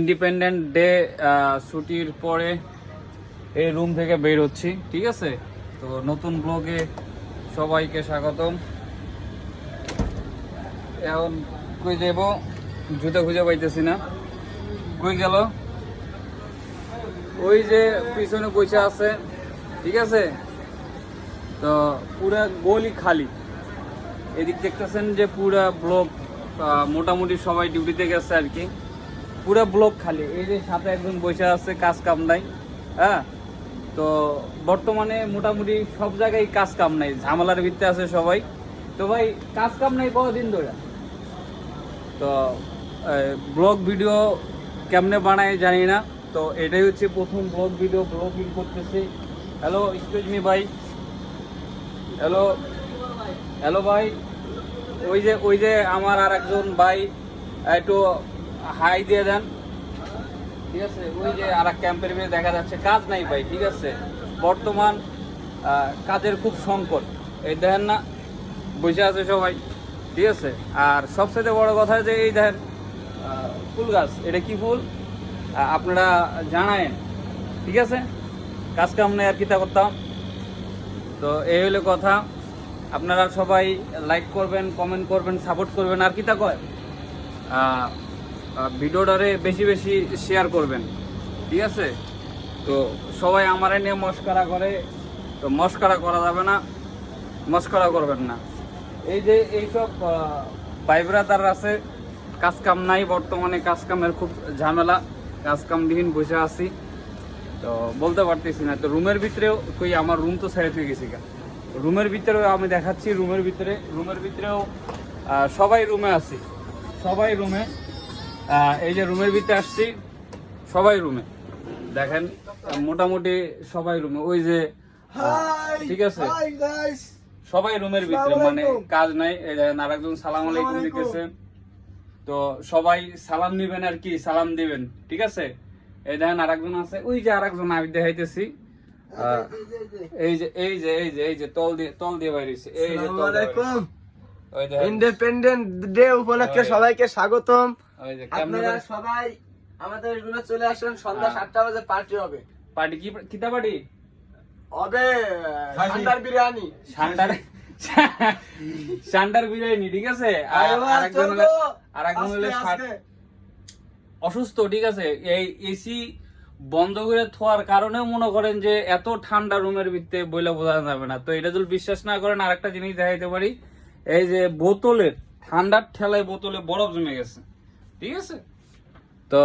Independent day ছুটির পরে এই রুম থেকে বের হচ্ছি, ঠিক আছে? তো নতুন ব্লগে সবাইকে স্বাগতম। এখন কই যাব, জুতা খুঁজে পাইতেছি না, কই গেল? ওই যে পিছনে পয়সা আছে, ঠিক আছে? তো পুরা গলি খালি। এদিক দেখতেছেন যে পুরা ব্লক মোটামুটি সবাই ডিউটিতে গেছে আর কি, পুরা ব্লক খালি। এই যে সাথে একজন বসে আছে, কাজ কাম নাই। হ্যাঁ, তো বর্তমানে মোটামুটি সব জায়গায় কাজ কাম নাই, ঝামেলার ভিত্তিতে আছে সবাই। তো ভাই কাজ কাম নাই কতদিন ধরে। তো ব্লগ ভিডিও কেমনে বানায় জানি না, তো এটাই হচ্ছে প্রথম ব্লগ ভিডিও, ব্লগিং করতেছি। হ্যালো, এক্সকিউজ মি ভাই। হ্যালো হ্যালো ভাই। ওই যে আমার আর একজন ভাই, একটু হাই দিয়ে দেন, ঠিক আছে? ওই যে আর এক ক্যাম্পের ভিতরে দেখা যাচ্ছে কাজ নাই ভাই, ঠিক আছে? বর্তমান কাজের খুব সংকট। এই দেখেন না, বসে আছে সবাই, ঠিক আছে? আর সবচেয়ে বড় কথা যে এই দেখেন ফুল গাছ, এটা কি ফুল আপনারা জানায়েন, ঠিক আছে? কাজ কাম নেই আর কি তা করতাম। তো এই হলো কথা। আপনারা সবাই লাইক করবেন, কমেন্ট করবেন, সাপোর্ট করবেন, আর কি তা কয় ভিডিওটারে বেশি বেশি শেয়ার করবেন, ঠিক আছে? তো সবাই আমারে নিয়ে মস্করা করে, তো মস্করা করা যাবে না, মস্করা করবেন না। এই যে এইসব ভাই ব্রাদার আছে, কাজ কাম নাই বর্তমানে, কাজ কামের খুব ঝামেলা, কাজ কামবিহীন বসে আছি, তো বলতে পারতেছি না। তো রুমের ভিতরেও কই, আমার রুম তো ছেড়ে থেকে গেছি, রুমের ভিতরেও আমি দেখাচ্ছি, রুমের ভিতরেও সবাই রুমে আছি, সবাই রুমে। এই যে রুমের ভিতরে আসছি, সবাই রুমে দেখেন, মোটামুটি সবাই রুমে। ওই যে ঠিক আছে, সবাই রুমের ভিতরে, মানে কাজ নাই। এই দেখেন আরেকজন সালাম আলাইকুম লিখেছে, তো সবাই সালাম নিবেন আর কি, সালাম দিবেন, ঠিক আছে? এই দেখেন আরেকজন আছে, ওই যে আরেকজন আমি দেখাইতেছি, এই যে তল দিয়ে বাইরেছে, এই যে ইন্ডিপেন্ডেন্ট ডে উপলক্ষে সবাইকে স্বাগতম। ওই যে আপনারা সবাই আমাদের রুমে চলে আসেন, সন্ধ্যা 7টা বাজে পার্টি হবে। পার্টি কিতা পার্টি হবে? শান্ডার বিরিয়ানি, শান্ডার বিরিয়ানি, ঠিক আছে? আরেকজন হলো অসুস্থ, ঠিক আছে? এই এসি বন্ধ করে থোয়ার কারণেও মনে করেন যে এত ঠান্ডা রুমের ভিতরে বইলে বোঝা যাবে না। তো এটা যদি বিশ্বাস না করেন, আরেকটা জিনিস দেখাইতে পারি, এই যে বোতলের ঠান্ডার ঠেলায় বোতলে বরফ জমে গেছে, ঠিক আছে? তো